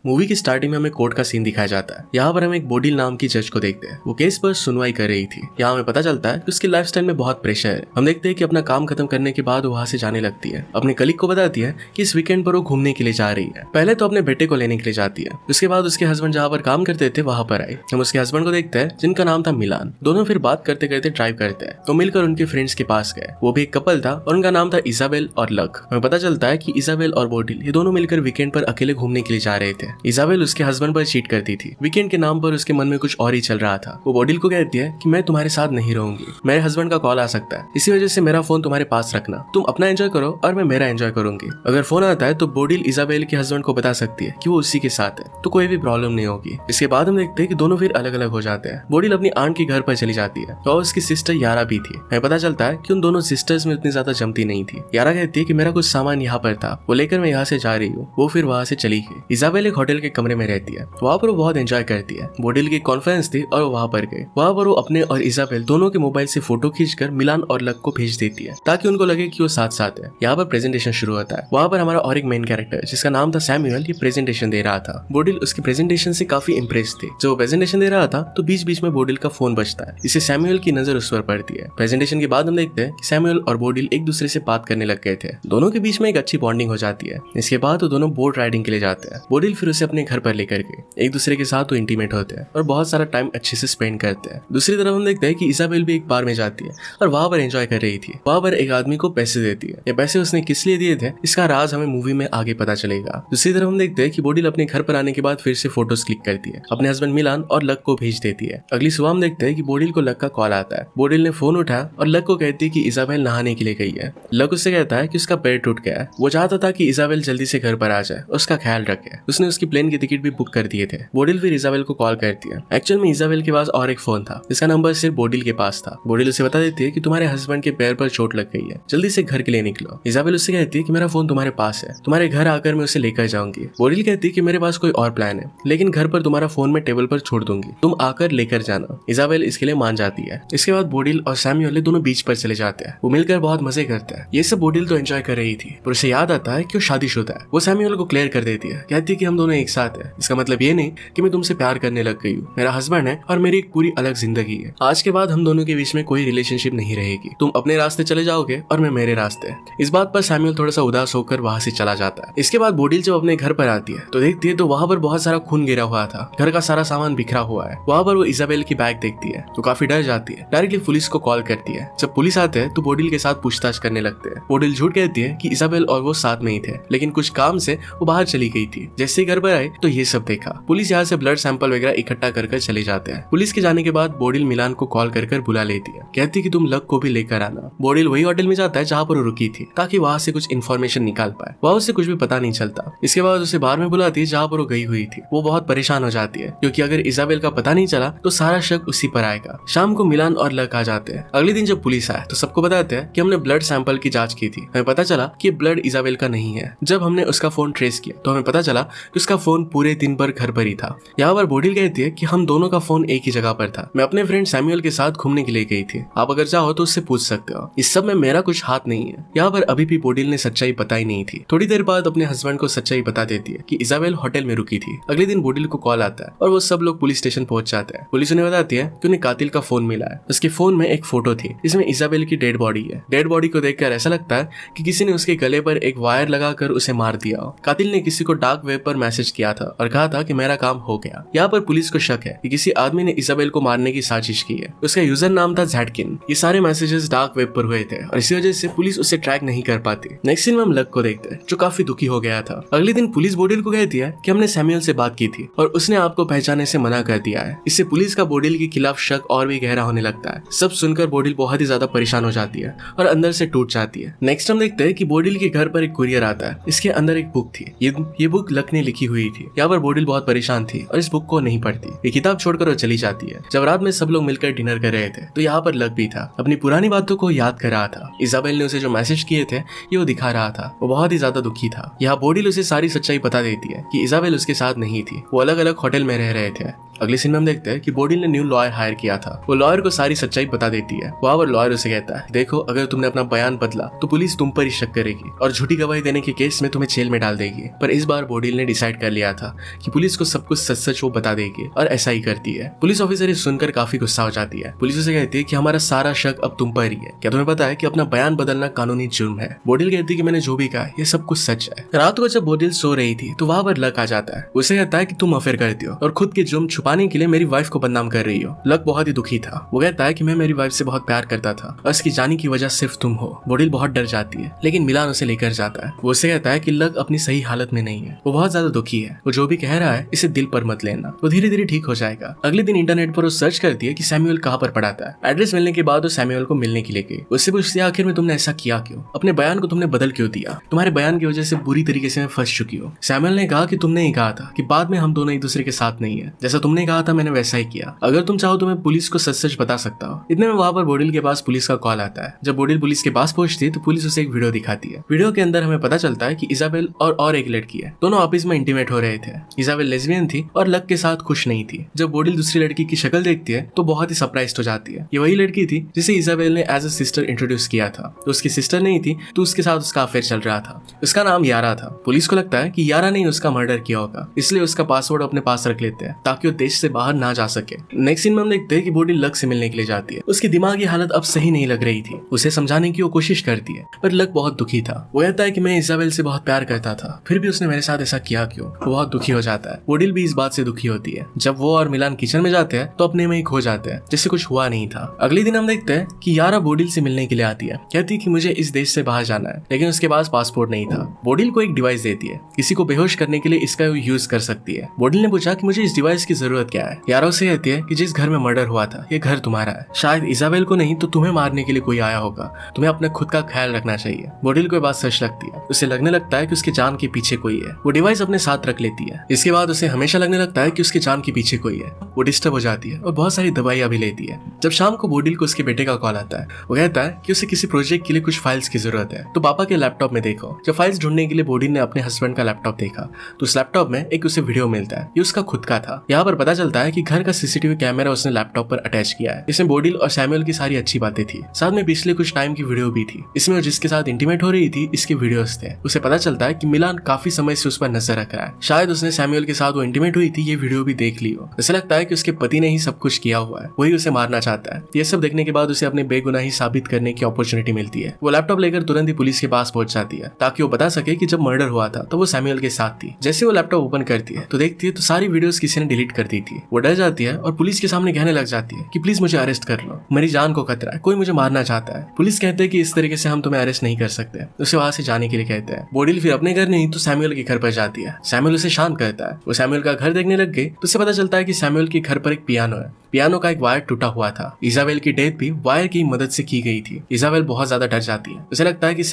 Movie की starting में हमें कोर्ट का सीन दिखाया जाता है। यहाँ पर हम एक बोडिल नाम की जज को देखते हैं। वो केस पर सुनवाई कर रही थी। यहाँ हमें पता चलता है कि उसकी लाइफस्टाइल में बहुत प्रेशर है। हम देखते हैं कि अपना काम खत्म करने के बाद वो वहाँ से जाने लगती है। अपने कलीग को बताती है कि इस वीकेंड पर वो घूमने के लिए जा रही है। पहले तो अपने बेटे को लेने के लिए जाती है। उसके बाद उसके हस्बैंड जहाँ पर काम करते थे वहाँ पर आए। हम उसके हस्बैंड को देखते हैं जिनका नाम था मिलान। दोनों फिर बात करते करते ड्राइव करते हैं तो मिलकर उनके फ्रेंड्स के पास गए। वो भी एक कपल था और उनका नाम था इजाबेल और लक। हमें पता चलता है कि इजाबेल और बोडिल ये दोनों मिलकर वीकेंड पर अकेले घूमने के लिए जा रहे थे। इजाबेल उसके हस्बैंड पर चीट करती थी। वीकेंड के नाम पर उसके मन में कुछ और ही चल रहा था। वो बोडिल को कहती है कि मैं तुम्हारे साथ नहीं रहूंगी, मेरे हस्बैंड का कॉल आ सकता है, इसी वजह से मेरा फोन तुम्हारे पास रखना, तुम अपना एंजॉय करो और मैं मेरा एंजॉय करूंगी। अगर फोन आता है तो बोडिल इजाबेल के हस्बैंड को बता सकती है कि वो उसी के साथ है, तो कोई भी प्रॉब्लम नहीं होगी। इसके बाद हम देखते हैं कि दोनों फिर अलग अलग हो जाते हैं। बोडिल अपनी आंट के घर पर चली जाती है और उसकी सिस्टर यारा भी थी। हमें पता चलता है कि उन दोनों सिस्टर्स में उतनी ज्यादा जमती नहीं थी। यारा कहती है कि मेरा कुछ सामान यहाँ पर था, वो लेकर मैं यहाँ से जा रही हूँ। वो फिर वहाँ से चली गई। इजाबेल एक होटल के कमरे में रहती है। वहाँ पर वो बहुत एंजॉय करती है। बोडिल की कॉन्फ्रेंस थी और वो वहाँ पर गए। वहाँ पर वो अपने और इजाबेल दोनों के मोबाइल से फोटो खींचकर मिलान और लक को भेज देती है ताकि उनको लगे कि वो साथ साथ है। यहाँ पर प्रेजेंटेशन शुरू होता है। वहाँ पर हमारा और एक मेन कैरेक्टर जिसका नाम था सैमुअल ये प्रेजेंटेशन दे रहा था। बोडिल उसकी प्रेजेंटेशन से काफी इंप्रेस थी। जब वो प्रेजेंटेशन दे रहा था तो बीच बीच में बोडिल का फोन बजता है। इससे सैमुअल की नजर उस पर पड़ती है। प्रेजेंटेशन के बाद हम देखते हैं कि सैमुअल और बोडिल एक दूसरे से बात करने लग गए थे। दोनों के बीच में एक अच्छी बॉन्डिंग हो जाती है। इसके बाद वो दोनों बोट राइडिंग के लिए जाते हैं। बोडिल फिर उसे अपने घर पर लेकर के एक दूसरे के साथ वो इंटीमेट होते हैं और बहुत सारा टाइम अच्छे से स्पेंड करते हैं। दूसरी तरफ हम देखते हैं कि इजाबेल भी एक बार में जाती है और वहां पर एंजॉय कर रही थी। वहां पर एक आदमी को पैसे देती है। ये पैसे उसने किस लिए दिए थे इसका राज हमें मूवी में आगे पता चलेगा। दूसरी तरफ हम देखते हैं कि बोडिल अपने घर पर आने के बाद फिर से फोटोज क्लिक करती है। अपने हस्बैंड मिलान और लक को भेज देती है। अगली सुबह हम देखते हैं कि बोडिल को लक का कॉल आता है। बोडिल ने फोन उठाया और लक को कहती है कि इजाबेल नहाने के लिए गई है। लक उससे कहता है कि उसका पैर टूट गया है। वो चाहता था कि इजाबेल जल्दी से घर पर आ जाए, उसका ख्याल रखे। उसने उसकी प्लेन की टिकट भी बुक कर दिए थे। बोडिल फिर इजाबेल को कॉल करती है। एक्चुअल में इजाबेल के पास और एक फोन था जिसका नंबर सिर्फ बोडिल के पास था। बोडिल उसे बता देती है कि तुम्हारे हस्बैंड के पैर पर चोट लग गई है, जल्दी से घर के लिए निकलो। इजाबेल उससे कहती है कि मेरा फोन तुम्हारे पास है, तुम्हारे घर आकर मैं उसे लेकर जाऊंगी। बोडिल कहती है कि मेरे पास कोई और प्लान है, लेकिन घर पर तुम्हारा फोन मैं टेबल पर छोड़ दूंगी, तुम आकर लेकर जाना। इजाबेल इसके लिए मान जाती है। इसके बाद बोडिल और सैमुअल दोनों बीच पर चले जाते हैं। वो मिलकर बहुत मजे करते हैं। ये सब बोडिल तो एंजॉय कर रही थी पर उसे याद आता है कि वो शादीशुदा है। वो सैमुअल को क्लियर कर देती है, कहती है कि हम दोनों एक साथ हैं। इसका मतलब ये नहीं कि मैं तुमसे प्यार करने लग गई हूँ, मेरा हस्बैंड है और मेरी एक पूरी अलग जिंदगी है। आज के बाद हम दोनों के बीच में कोई रिलेशनशिप नहीं रहेगी, तुम अपने रास्ते चले जाओगे और मैं मेरे रास्ते। इस बात पर सैमुअल थोड़ा सा उदास होकर वहां से चला जाता है। इसके बाद बोडिल जब अपने घर पर आती है तो देखती है तो वहां पर बहुत सारा खून गिरा हुआ था। घर का सारा सामान बिखरा हुआ है। वहां पर वो इजाबेल की बैग देखती है तो काफी डर जाती है। डायरेक्टली पुलिस को कॉल करती है। जब पुलिस आते हैं तो बोडिल के साथ पूछताछ करने लगते हैं। बोडिल झूठ कहती है कि इजाबेल और वो साथ में ही थे, लेकिन कुछ काम से वो बाहर चली गई थी। जैसे ही घर पर आए तो ये सब देखा। पुलिस यहाँ से ब्लड सैंपल वगैरह इकट्ठा कर चले जाते हैं। पुलिस के जाने के बाद बोडिल मिलान को कॉल कर बुला लेती है। कहती है कि तुम लक को भी लेकर आना। बोडिल वही होटल में जाता है जहाँ पर वो रुकी थी ताकि वहां से कुछ इन्फॉर्मेशन निकाल पाए। वहां उसे कुछ भी पता नहीं चलता। इसके बाद उसे बार में बुलाती है जहाँ पर वो गई हुई थी। वो बहुत परेशान हो जाती है क्योंकि अगर इजाबेल का पता नहीं चला तो सारा शक उसी पर आएगा। शाम को मिलान और लक आ जाते हैं। अगले दिन जब पुलिस आए तो सबको बताते हैं कि हमने ब्लड सैंपल की जांच की थी, हमें पता चला कि ब्लड इजाबेल का नहीं है। जब हमने उसका फोन ट्रेस किया तो हमें पता चला कि उसका फोन पूरे दिन भर घर पर ही था। यहाँ पर बोडिल कहती है कि हम दोनों का फोन एक ही जगह पर था, मैं अपने फ्रेंड सैमुअल के साथ घूमने के लिए गई थी, आप अगर चाहो तो उससे पूछ सकते हो, इस सब में मेरा कुछ हाथ नहीं है। यहाँ पर अभी भी बोडिल ने सच्चाई बताई नहीं थी। थोड़ी देर बाद अपने हस्बैंड को सच्चाई बता देती है कि इजाबेल होटल में रुकी थी। अगले दिन बोडिल को कॉल आता है और वो सब लोग पुलिस स्टेशन पहुंच जाते हैं। पुलिस उन्हें बताती है कि उन्हें कातिल का फोन मिला है। उसके फोन में एक फोटो थी, इसमें इजाबेल की डेड बॉडी है। डेड बॉडी को देखकर ऐसा लगता है कि किसी ने उसके गले पर एक वायर लगाकर उसे मार दिया हो। कातिल ने किसी को डार्क वेब पर मैसेज किया था और कहा था कि मेरा काम हो गया। यहाँ पर पुलिस को शक है कि किसी आदमी ने इजाबेल को मारने की साजिश की है। उसका यूजर नाम था ज़ैटकिन। ये सारे मैसेजेस डार्क वेब पर हुए थे और इसी वजह से पुलिस उसे ट्रैक नहीं कर पाती। नेक्स्ट सीन में हम लक को देखते हैं जो काफी दुखी हो गया था। अगले दिन पुलिस बोडिल को कहती है कि हमने सैमुअल से बात की थी और उसने आपको पहचानने से मना कर दिया है। इससे पुलिस का बोडिल के खिलाफ शक और भी गहरा होने लगता है। सब सुनकर बोडिल बहुत ही ज्यादा परेशान हो जाती है और अंदर से टूट जाती है। नेक्स्ट हम देखते हैं कि बोडिल के घर पर एक कुरियर आता है। इसके अंदर एक बुक थी। ये बुक लक ने लिखी हुई थी। यहाँ पर बोडिल बहुत परेशान थी और इस बुक को नहीं पढ़ती। ये किताब छोड़कर वो चली जाती है। जब रात में सब लोग मिलकर डिनर कर रहे थे तो यहाँ पर लक भी था। अपनी पुरानी बातों को याद कर रहा था। इजाबेल ने उसे जो मैसेज किए थे ये वो दिखा रहा था। वो बहुत ही ज्यादा दुखी था। यहाँ बोडिल उसे सारी सच्चाई बता देती है कि इजाबेल उसके साथ नहीं थी, वो अलग अलग होटल में रह रहे थे। अगले सीन में हम देखते हैं कि बोडिल ने न्यू लॉयर हायर किया था। वो लॉयर को सारी सच्चाई बता देती है। वहाँ पर लॉयर उसे कहता है, देखो अगर तुमने अपना बयान बदला तो पुलिस तुम पर ही शक करेगी और झूठी गवाही देने के केस में तुम्हें जेल में डाल देगी। पर इस बार बोडिल ने डिसाइड कर लिया था कि पुलिस को सब कुछ सच सच वो बता देगी और ऐसा ही करती है। पुलिस ऑफिसर ये सुनकर काफी गुस्सा हो जाती है। पुलिस उसे कहती है कि हमारा सारा शक अब तुम पर ही है। क्या तुम्हें पता है कि अपना बयान बदलना कानूनी जुर्म है? बोडिल कहती है कि मैंने जो भी कहा ये सब कुछ सच है। रात को जब बोडिल सो रही थी तो वहाँ पर लक आ जाता है। उसे कहता है कि तुम अफेयर करती हो और खुद के जुर्म छुपाने के लिए मेरी वाइफ को बदनाम कर रही हो। लक बहुत ही दुखी था। वो कहता है कि मैं मेरी वाइफ से बहुत प्यार करता था और इसकी जाने की वजह सिर्फ तुम हो। बोडिल बहुत डर जाती है लेकिन मिलान उसे लेकर जाता है। वो उसे कहता है कि लक अपनी सही हालत में नहीं है, वो बहुत ज्यादा दुखी है। वो जो भी कह रहा है इसे दिल पर मत लेना, वो धीरे धीरे ठीक हो जाएगा। अगले दिन इंटरनेट पर वो सर्च करती है कि सैमुअल कहाँ पर पड़ा था। एड्रेस मिलने के बाद वो सैमुअल को मिलने के लिए गई। उससे पूछती है आखिर में तुमने ऐसा किया क्यों? अपने बयान को तुमने बदल क्यों दिया? तुम्हारे बयान की वजह से बुरी तरीके से मैं फंस चुकी हूँ। सैमुअल ने कहा कि तुमने ही कहा था कि बाद में हम दोनों एक दूसरे के साथ नहीं है, जैसा तुमने कहा था मैंने वैसा ही किया। अगर तुम चाहो तो मैं पुलिस को सच सच बता सकता हूँ। इतने में वहाँ पर बोडिल के पास पुलिस का कॉल आता है। जब बोडिल पुलिस के पास पहुंचती है तो पुलिस उसे एक वीडियो दिखाती है। वीडियो के अंदर हमें पता चलता है कि इजाबेल और एक लड़की है, दोनों ऑफिस में इंटीमेट हो रहे थे। इजाबेल लेस्बियन थी और लक के साथ खुश नहीं थी। जब बोडिल दूसरी लड़की की शक्ल देखती है तो बहुत ही सरप्राइज हो जाती है। ये वही लड़की थी जिसे इजाबेल ने एज अ सिस्टर इंट्रोड्यूस किया था। तो उसकी सिस्टर नहीं थी तो उसके साथ उसका अफेयर चल रहा था। उसका नाम यारा था। पुलिस को लगता है कि यारा ने उसका मर्डर किया होगा, इसलिए उसका पासवर्ड अपने पास रख लेते हैं ताकि वो देश से बाहर ना जा सके। नेक्स्ट सीन में हम देखते हैं कि बोडिल लक से मिलने के लिए जाती है। उसकी दिमागी हालत अब सही नहीं लग रही थी। उसे समझाने की वो कोशिश करती है पर लक बहुत दुखी था। वो कहता है कि मैं इजाबेल से बहुत प्यार करता था, फिर भी उसने मेरे साथ ऐसा किया क्यों? वो बहुत दुखी हो जाता है। बोडिल भी इस बात से दुखी होती है। जब वो और मिलान किचन में जाते हैं तो अपने में ही खो जाते हैं जैसे कुछ हुआ नहीं था। अगले दिन हम देखते हैं कि यारा बोडिल से मिलने के लिए आती है। कहती है कि मुझे इस देश से बाहर जाना है, लेकिन उसके पास पासपोर्ट नहीं था। बोडिल को एक डिवाइस देती है, किसी को बेहोश करने के लिए इसका यूज कर सकती है। बोडिल ने पूछा कि मुझे इस डिवाइस की जरूरत क्या है? यारा उसे कहती है कि जिस घर में मर्डर हुआ था ये घर तुम्हारा है, शायद इजाबेल को नहीं तो तुम्हें मारने के लिए कोई आया होगा, तुम्हें अपने खुद का ख्याल रखना चाहिए। बोडिल को ये बात सच लगती है। उसे लगने लगता है कि उसके जान के पीछे कोई है। वो डिवाइस अपने साथ रख लेती है। इसके बाद उसे हमेशा लगने लगता है कि उसके जान के पीछे कोई है। वो डिस्टर्ब हो जाती है और बहुत सारी दवाइयां भी लेती है। जब शाम को बोडिल को उसके बेटे का कॉल आता है, वो कहता है कि उसे किसी प्रोजेक्ट के लिए कुछ फाइल्स की जरूरत है, तो पापा के लैपटॉप में देखो। जब फाइल्स ढूंढने के लिए बोडिल ने अपने हस्बैंड का लैपटॉप देखा तो उस लैपटॉप में एक उसे वीडियो मिलता है। ये उसका खुद का था। यहाँ पर पता चलता है कि घर का सीसीटीवी कैमरा उसने लैपटॉप पर अटैच किया है। इसमें बोडिल और सैमुअल की सारी अच्छी बातें थी, साथ में पिछले कुछ टाइम की वीडियो भी थी। इसमें वो जिसके साथ इंटीमेट हो रही थी इसके वीडियोस थे। उसे पता चलता है कि मिलान काफी समय से उस पर नजर रख रहा है। शायद उसने सैमुअल के साथ वो इंटीमेट हुई थी ये वीडियो भी देख ली हो। उसे लगता है कि उसके पति ने ही सब कुछ किया हुआ है, वही उसे मारना चाहता है। ये सब देखने के बाद उसे अपनी बेगुनाही साबित करने की अपॉर्चुनिटी मिलती है। वो लैपटॉप लेकर तुरंत ही पुलिस के पास पहुंच जाती है ताकि वो बता सके कि जब मर्डर हुआ था तो वो सैमुअल के साथ थी। जैसे वो लैपटॉप ओपन करती है तो देखती है तो सारी वीडियोस किसी ने डिलीट कर दी थी। वो डर जाती है और पुलिस के सामने कहने लग जाती है कि प्लीज मुझे अरेस्ट कर लो, मेरी जान को खतरा है, कोई मुझे मारना चाहता है। पुलिस कहते हैं कि इस तरीके से हम तुम्हें अरेस्ट नहीं कर सकते। उसे वहां से जाने के लिए कहते हैं। बोडिल फिर अपने घर नहीं तो सैमुअल के घर पर जाती है। सैमुअल उसे शांत करता है। वो सैमुअल का घर देखने लग गई तो उसे पता चलता है कि सैमुअल के घर पर एक पियानो है। पियानो का एक वायर टूटा हुआ था। इजाबेल की डेथ भी वायर की मदद से की गई थी। इजाबेल बहुत ज्यादा डर जाती है। उसे लगता है कि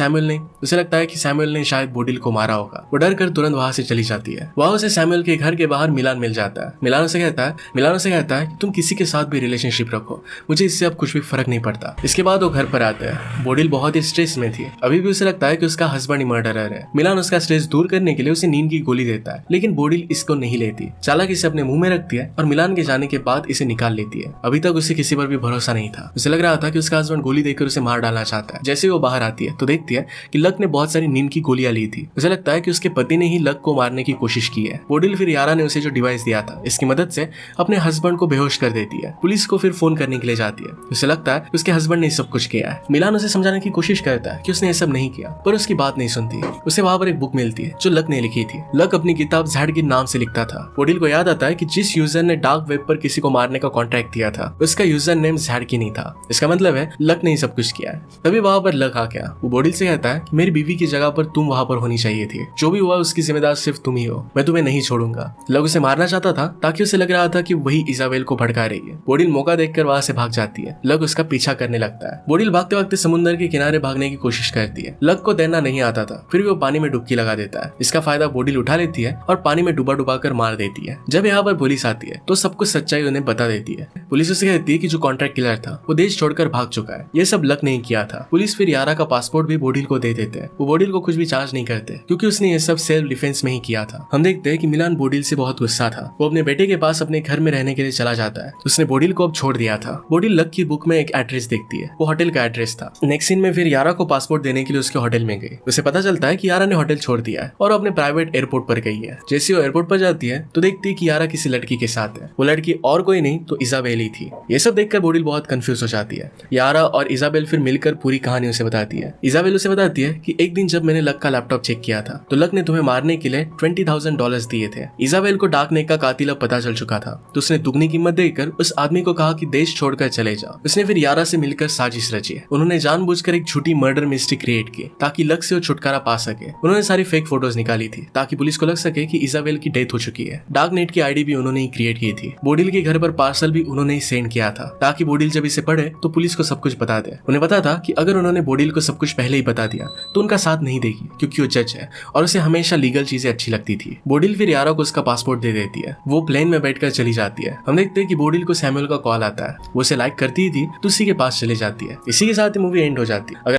सैमुअल ने शायद बोडिल को मारा होगा। वो डर कर तुरंत वहां से चली जाती है। वहां उसे सैमुअल के घर के बाहर मिलान मिल जाता है। मिलान उसे कहता है कि तुम किसी के साथ भी रिलेशनशिप रखो, मुझे इससे अब कुछ भी फर्क नहीं पड़ता। इसके बाद वो घर पर आता है। बोडिल बहुत ही स्ट्रेस में थी। अभी भी उसे लगता है कि उसका हस्बैंड ही मर्डरर है। मिलान उसका स्ट्रेस दूर करने के लिए उसे नींद की गोली देता है, लेकिन बोडिल इसको नहीं लेती। चालाकी से अपने मुंह में रखती है और मिलान के जाने के बाद इसे निकाल लेती है। अभी तक उसे किसी पर भी भरोसा नहीं था। उसे लग रहा था कि उसका हस्बैंड गोली देकर उसे मार डालना चाहता है। जैसे वो बाहर आती है तो देखती है कि लक ने बहुत सारी नींद की गोलियां ली थी। उसे लगता है कि उसके पति ने ही लक को मारने की कोशिश की है। बोडिल फिर यारा ने उसे जो डिवाइस दिया था इसकी मदद से अपने हस्बैंड को बेहोश कर देती है। पुलिस को फिर फोन करने के लिए जाती है। उसे लगता है उसके हस्बैंड ने सब कुछ किया है। मिलान उसे समझाने की कोशिश करता है कि उसने ये सब नहीं किया, पर उसकी बात नहीं सुनती। उसे वहां पर एक बुक मिलती है जो लक ने लिखी थी। लक अपनी किताब ज़ैड के नाम से लिखता था। बोडिल को याद आता है कि जिस यूजर ने डार्क वेब पर किसी को मारने का कॉन्ट्रैक्ट दिया था उसका यूजर नेम ज़ैड की नहीं था। इसका मतलब है लक ने ही सब कुछ किया है। तभी वहां पर लक आ गया। वो बोडिल से कहता है कि मेरी बीवी की जगह पर तुम वहां पर होनी चाहिए थी। जो भी हुआ उसकी जिम्मेदार सिर्फ तुम ही हो। मैं तुम्हें नहीं छोड़ूंगा। लक उसे मारना चाहता था ताकि उसे लग रहा था कि वही इजाबेल को भड़का रही है। बोडिल मौका देखकर वहां से भाग जाती है। लक उसका पीछा करने लगता है। बोडिल भागते भागते समुद्र के किनारे भागने की कोशिश करती है। लक को तैरना नहीं आता था, फिर भी वो पानी में डुबकी लगा देता है। इसका फायदा बोडिल उठा लेती है और पानी में डुबा डुबा कर मार देती है। जब यहाँ पर पुलिस आती है तो सब कुछ सच्चाई उन्हें बता देती देती है। पुलिस उसे कहती है कि जो कॉन्ट्रैक्ट किलर था वो देश छोड़कर भाग चुका है, ये सब लक नहीं किया था। पुलिस फिर यारा का पासपोर्ट भी बोडिल को दे देते हैं। वो बोडिल को कुछ भी चार्ज नहीं करते क्योंकि उसने ये सब सेल्फ डिफेंस में ही किया था। हम देखते हैं कि मिलान बोडिल से बहुत गुस्सा था। वो अपने बेटे के पास अपने घर में रहने के लिए चला जाता है। उसने बोडिल को अब छोड़ दिया था। बोडिल लक की बुक में एक एड्रेस देखती है, वो होटल का एड्रेस था। नेक्स्ट सीन में फिर यारा को पासपोर्ट देने के लिए उसके होटल में गई। उसे पता चलता है कि यारा ने होटल छोड़ दिया है और अपने प्राइवेट एयरपोर्ट पर गई है। जैसे वो एयरपोर्ट पर जाती है तो देखती है कि यारा किसी लड़की के साथ है। वो लड़की और कोई नहीं तो इजाबेल ही थी। ये सब देखकर बोडिल बहुत कंफ्यूज हो जाती है। यारा और इजाबेल फिर मिलकर पूरी कहानी उसे बताती है। इजाबेल उसे बताती है कि एक दिन जब मैंने लक का लैपटॉप चेक किया था तो लक ने तुम्हें मारने के लिए $20,000 दिए थे। इजाबेल को डार्क नेट का कातिल अब पता चल चुका था तो उसने दुगनी कीमत देकर उस आदमी को कहा कि देश छोड़कर चले जाओ। उसने फिर यारा से मिलकर साजिश रची। उन्होंने जानबूझकर एक झूठी मर्डर मिस्ट्री क्रिएट की ताकि लक से वो छुटकारा पा सके। उन्होंने सारी फेक फोटोज निकाली थी ताकि पुलिस को लग सके कि इजाबेल की डेथ हो चुकी है। डार्क नेट की आईडी भी उन्होंने ही क्रिएट की थी। बोडिल के घर पर पार्सल भी उन्होंने ही सेंड किया था ताकि बोडिल जब इसे पढ़े तो पुलिस को सब कुछ बता दे। उन्हें पता था कि अगर उन्होंने बोडिल को सब कुछ पहले ही बता दिया तो उनका साथ नहीं देगी क्योंकि वो जज है और उसे हमेशा लीगल चीजें अच्छी लगती थी। बोडिल फिर यारा को उसका पासपोर्ट दे देती है। वो प्लेन में बैठकर चली जाती है। हम देखते हैं कि बोडिल को सैमुअल का कॉल आता है। वो उसे लाइक करती ही थी तो उसी के पास चली जाती है। इसी के साथ ही मूवी एंड हो जाती है।